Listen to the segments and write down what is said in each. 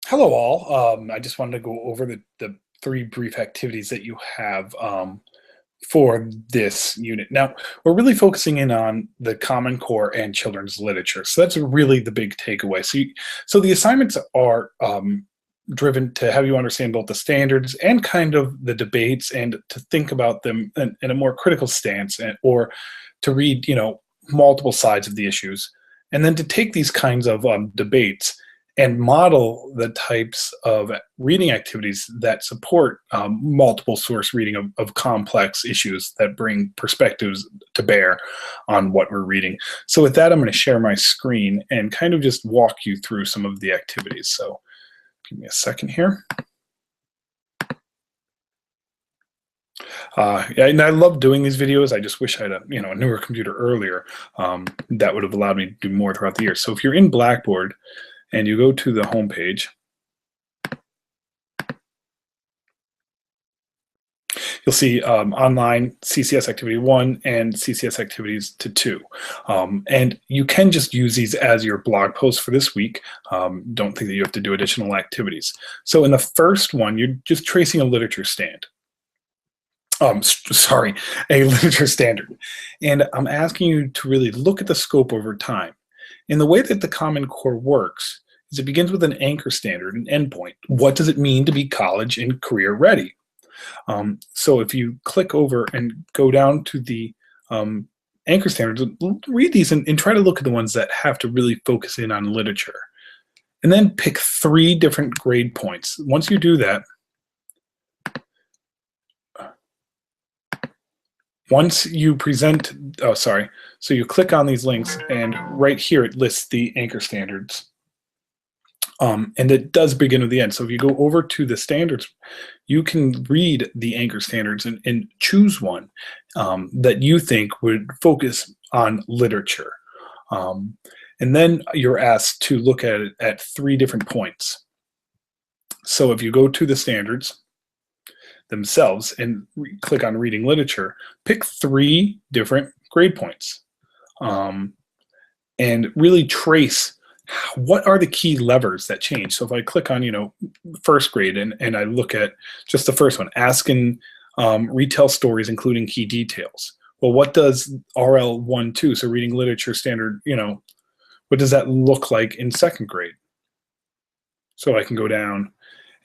Hello, all. I just wanted to go over the three brief activities that you have for this unit. Now, we're really focusing in on the Common Core and children's literature. So that's really the big takeaway. So the assignments are driven to have you understand both the standards and kind of the debates, and to think about them in a more critical stance, or to read, multiple sides of the issues, and then to take these kinds of debates and model the types of reading activities that support multiple source reading of complex issues that bring perspectives to bear on what we're reading. So with that, I'm going to share my screen and kind of just walk you through some of the activities. So give me a second here. And I love doing these videos. I just wish I had a newer computer earlier that would have allowed me to do more throughout the year. So if you're in Blackboard and you go to the home page, you'll see online CCS Activity 1 and CCS Activities 2. And you can just use these as your blog posts for this week. Don't think that you have to do additional activities. So in the first one, you're just tracing a literature stand. Sorry, a literature standard. And I'm asking you to really look at the scope over time. And the way that the Common Core works is it begins with an anchor standard, an endpoint. What does it mean to be college and career ready? So if you click over and go down to the anchor standards, read these and try to look at the ones that have to really focus in on literature. And then pick 3 different grade points. Once you do that, once you present, so you click on these links, and right here it lists the anchor standards. And it does begin with the end. So if you go over to the standards, you can read the anchor standards and choose one that you think would focus on literature. And then you're asked to look at it at 3 different points. So if you go to the standards themselves and click on reading literature, pick 3 different grade points and really trace what are the key levers that change. So if I click on first grade and I look at just the first one, asking retell stories including key details. Well, what does RL 1-2, so reading literature standard, what does that look like in 2nd grade? So I can go down.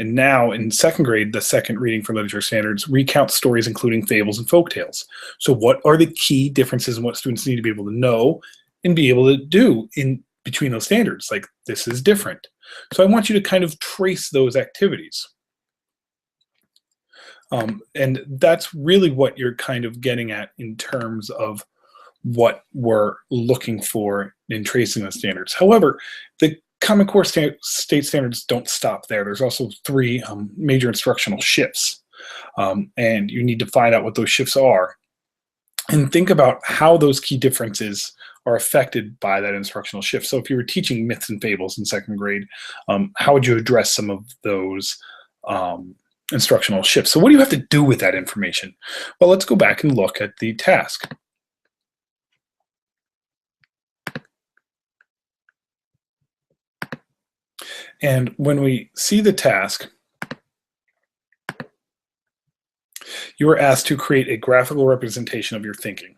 And now in 2nd grade, the second reading for literature standards recounts stories including fables and folktales. So what are the key differences in what students need to be able to know and be able to do in between those standards? Like, this is different. So I want you to kind of trace those activities. And that's really what you're kind of getting at in terms of what we're looking for in tracing the standards. However, the Common Core state standards don't stop there. There's also 3 major instructional shifts, and you need to find out what those shifts are and think about how those key differences are affected by that instructional shift. So if you were teaching myths and fables in 2nd grade, how would you address some of those instructional shifts? So what do you have to do with that information? Well, let's go back and look at the task. And when we see the task, you are asked to create a graphical representation of your thinking.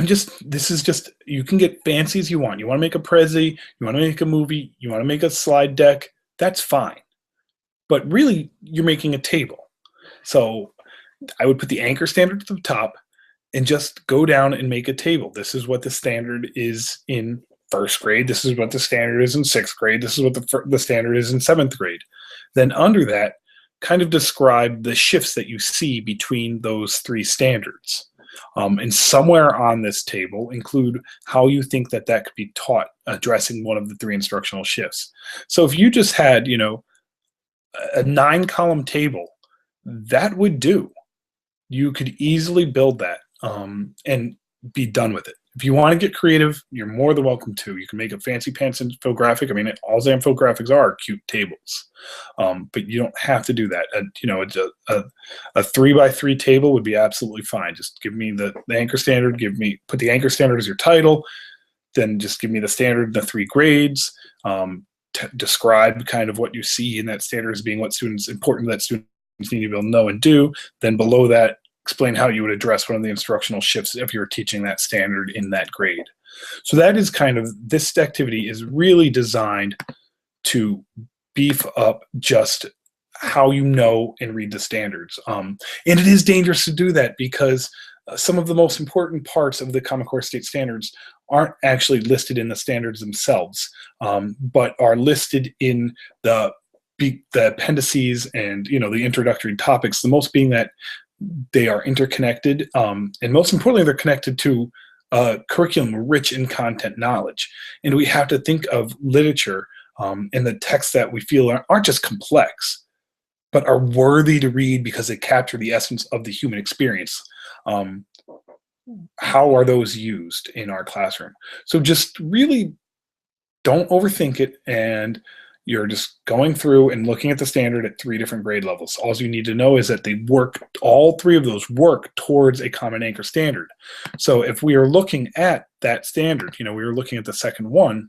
This is just, you can get fancy as you want. You want to make a Prezi, you want to make a movie, you want to make a slide deck, that's fine. But really, you're making a table. So I would put the anchor standard at the top and just go down and make a table. This is what the standard is in 1st grade. This is what the standard is in 6th grade. This is what the standard is in 7th grade. Then under that, kind of describe the shifts that you see between those 3 standards. And somewhere on this table, include how you think that could be taught, addressing one of the 3 instructional shifts. So if you just had, a 9-column table, that would do. You could easily build that and be done with it. If you want to get creative, you're more than welcome to. You can make a fancy pants infographic. I mean, all the infographics are cute tables, but you don't have to do that. A 3x3 table would be absolutely fine. Just give me the anchor standard. Put the anchor standard as your title. Then just give me the standard, the 3 grades. describe kind of what you see in that standard as being what students important that students need to be able to know and do. Then below that, explain how you would address one of the instructional shifts if you were teaching that standard in that grade. So that is kind of, this activity is really designed to beef up just how you know and read the standards. And it is dangerous to do that because some of the most important parts of the Common Core state standards aren't actually listed in the standards themselves, but are listed in the appendices and the introductory topics, the most being that they are interconnected, and most importantly, they're connected to a curriculum rich in content knowledge. And we have to think of literature and the texts that we feel aren't just complex, but are worthy to read because they capture the essence of the human experience. How are those used in our classroom? So just really don't overthink it, and you're just going through and looking at the standard at 3 different grade levels. All you need to know is that they work, all 3 of those work towards a common anchor standard. So if we are looking at that standard, we were looking at the second one.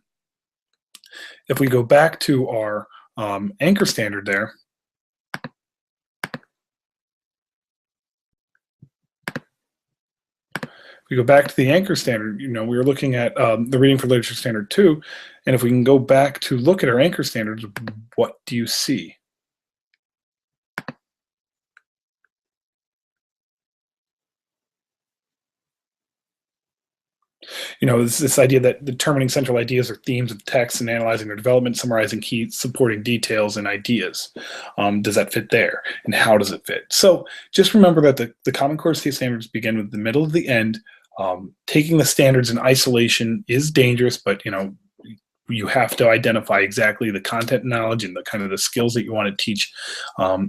If we go back to our anchor standard there, we go back to the anchor standard, we were looking at the Reading for Literature Standard 2, and if we can go back to look at our anchor standards, what do you see? This idea that determining central ideas or themes of text and analyzing their development, summarizing key supporting details and ideas. Does that fit there? And how does it fit? So just remember that the Common Core state standards begin with the middle of the end. Taking the standards in isolation is dangerous, but you have to identify exactly the content knowledge and the kind of the skills that you want to teach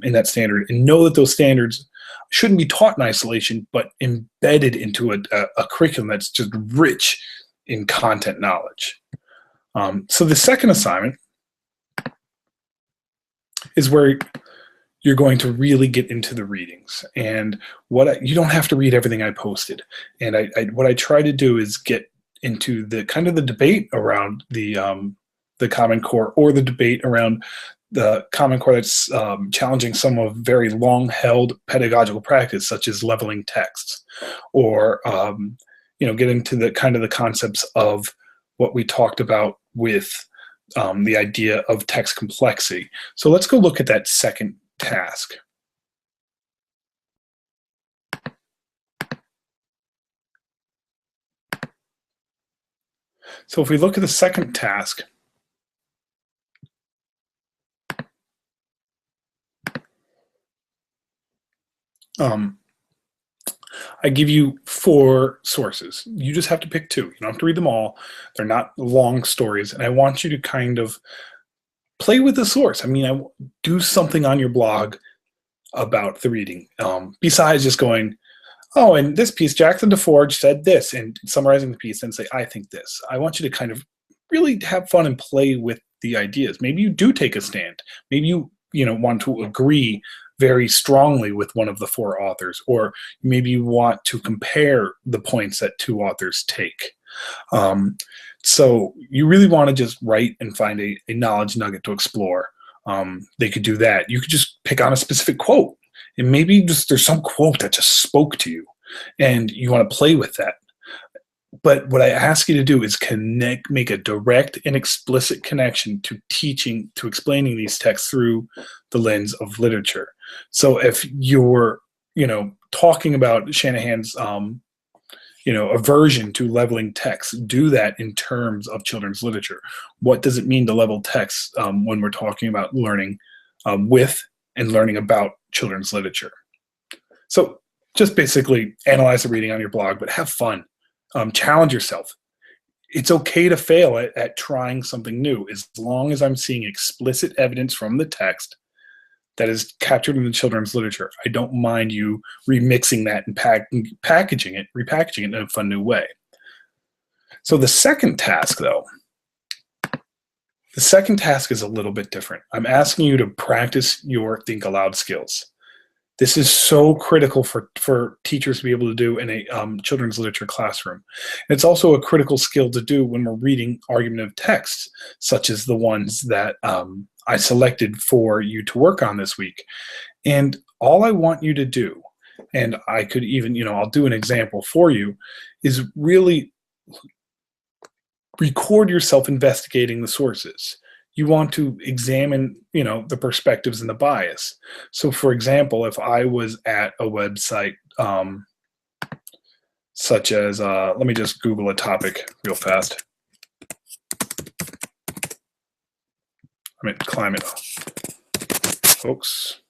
in that standard, and know that those standards shouldn't be taught in isolation, but embedded into a curriculum that's just rich in content knowledge. So the second assignment is where you're going to really get into the readings, and you don't have to read everything I posted. And what I try to do is get into the kind of the debate around the Common Core, or the debate around the Common Core that's challenging some of very long-held pedagogical practice, such as leveling texts, or get into the kind of the concepts of what we talked about with the idea of text complexity. So let's go look at that second task. So if we look at the second task, I give you 4 sources. You just have to pick 2. You don't have to read them all. They're not long stories. And I want you to kind of play with the source. Do something on your blog about the reading, besides just going, oh, in this piece, Jackson DeForge said this, and summarizing the piece and say, I think this. I want you to kind of really have fun and play with the ideas. Maybe you do take a stand. Maybe you want to agree very strongly with one of the 4 authors, or maybe you want to compare the points that 2 authors take. So you really want to just write and find a knowledge nugget to explore. They could do that. You could just pick on a specific quote, and maybe just there's some quote that just spoke to you, and you want to play with that. But what I ask you to do is make a direct and explicit connection to teaching, to explaining these texts through the lens of literature. So if you're, talking about Shanahan's, aversion to leveling text, do that in terms of children's literature. What does it mean to level text when we're talking about learning with and learning about children's literature? So just basically analyze the reading on your blog, but have fun. Challenge yourself. It's okay to fail at trying something new, as long as I'm seeing explicit evidence from the text that is captured in the children's literature. I don't mind you remixing that and repackaging it in a fun new way. So the second task, though, is a little bit different. I'm asking you to practice your think aloud skills. This is so critical for teachers to be able to do in a children's literature classroom. And it's also a critical skill to do when we're reading argumentative texts, such as the ones that I selected for you to work on this week. And all I want you to do, and I could even, I'll do an example for you, is really record yourself investigating the sources. You want to examine, the perspectives and the bias. So for example, if I was at a website such as, let me just Google a topic real fast. I mean, climate, folks.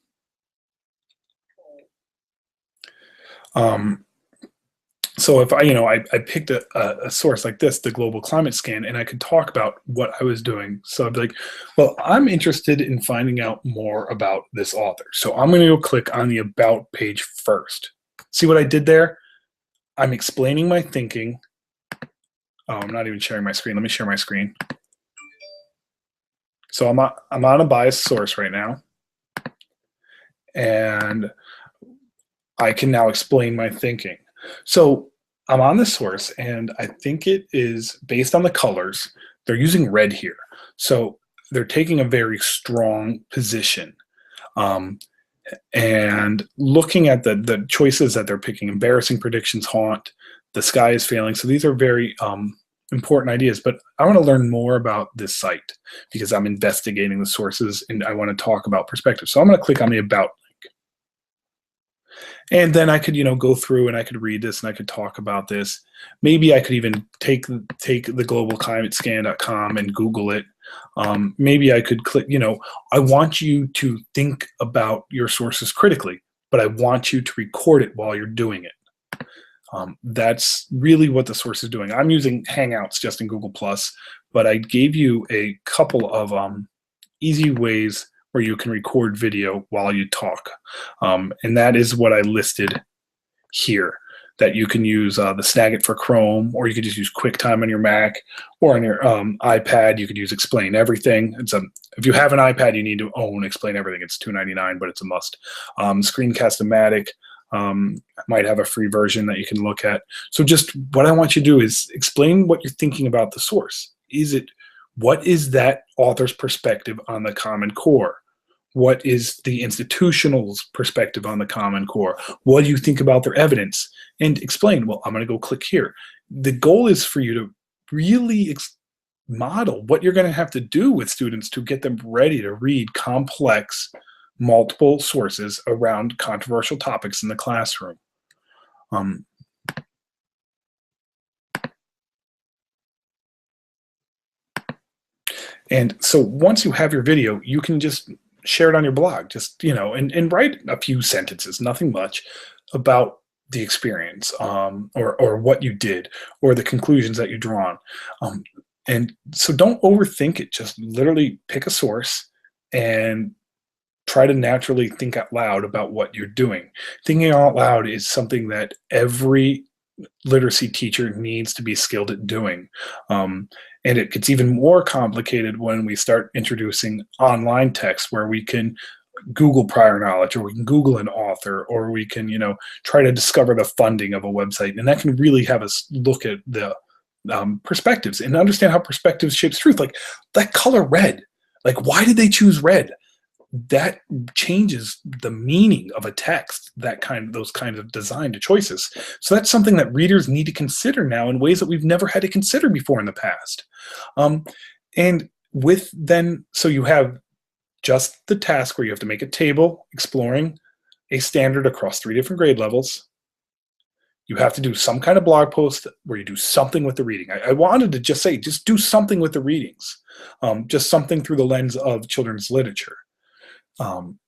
So if I picked a source like this, the Global Climate Scan, and I could talk about what I was doing. So I'd be like, well, I'm interested in finding out more about this author. So I'm going to go click on the About page first. See what I did there? I'm explaining my thinking. Oh, I'm not even sharing my screen. Let me share my screen. So I'm on a biased source right now. And I can now explain my thinking. So I'm on this source, and I think it is based on the colors. They're using red here. So they're taking a very strong position. And looking at the choices that they're picking, embarrassing predictions haunt, the sky is failing. So these are very important ideas, but I want to learn more about this site because I'm investigating the sources and I want to talk about perspective. So I'm going to click on the About. And then I could, go through and I could read this and I could talk about this. Maybe I could even take the globalclimatescan.com and Google it. Maybe I could click, I want you to think about your sources critically, but I want you to record it while you're doing it. That's really what the source is doing. I'm using Hangouts just in Google+, but I gave you a couple of easy ways where you can record video while you talk. And that is what I listed here, that you can use the Snagit for Chrome, or you could just use QuickTime on your Mac, or on your iPad, you could use Explain Everything. If you have an iPad, you need to own Explain Everything. It's $2.99, but it's a must. Screencast-O-Matic might have a free version that you can look at. So just what I want you to do is explain what you're thinking about the source. What is that author's perspective on the Common Core? What is the institutional's perspective on the Common Core? What do you think about their evidence? And explain, well, I'm going to go click here. The goal is for you to really model what you're going to have to do with students to get them ready to read complex, multiple sources around controversial topics in the classroom. And so once you have your video, you can just share it on your blog, just, and write a few sentences, nothing much, about the experience or what you did or the conclusions that you drawn. And so don't overthink it. Just literally pick a source and try to naturally think out loud about what you're doing. Thinking out loud is something that every literacy teacher needs to be skilled at doing. And it gets even more complicated when we start introducing online text where we can Google prior knowledge, or we can Google an author, or we can, try to discover the funding of a website. And that can really have us look at the perspectives and understand how perspectives shapes truth. Like that color red, like why did they choose red? That changes the meaning of a text, those kinds of design to choices. So that's something that readers need to consider now in ways that we've never had to consider before in the past. So you have just the task where you have to make a table exploring a standard across 3 different grade levels. You have to do some kind of blog post where you do something with the reading. I wanted to just say, just do something with the readings, just something through the lens of children's literature. And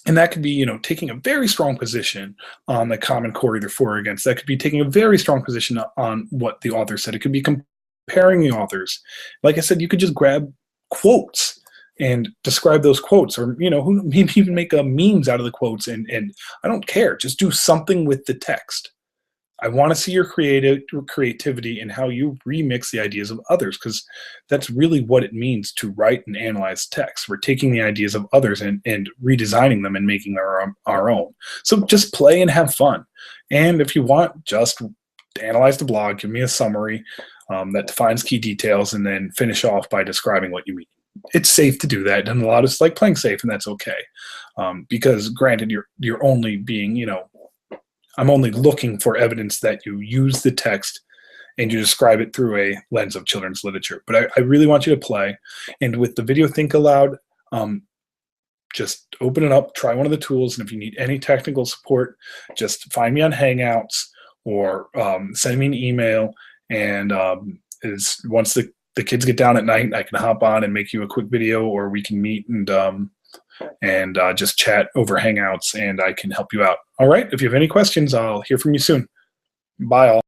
that could be, taking a very strong position on the Common Core, either for or against. That could be taking a very strong position on what the author said. It could be comparing the authors. Like I said, you could just grab quotes and describe those quotes, or, maybe even make memes out of the quotes. And I don't care. Just do something with the text. I want to see your creativity and how you remix the ideas of others, because that's really what it means to write and analyze text. We're taking the ideas of others and redesigning them and making them our own. So just play and have fun. And if you want, just analyze the blog, give me a summary that defines key details, and then finish off by describing what you mean. It's safe to do that, and a lot of like playing safe, and that's okay. Because granted, you're only being, I'm only looking for evidence that you use the text and you describe it through a lens of children's literature. But I really want you to play. And with the video Think Aloud, just open it up, try one of the tools, and if you need any technical support, just find me on Hangouts or send me an email. And once the kids get down at night, I can hop on and make you a quick video, or we can meet and just chat over Hangouts, and I can help you out. All right. If you have any questions, I'll hear from you soon. Bye all.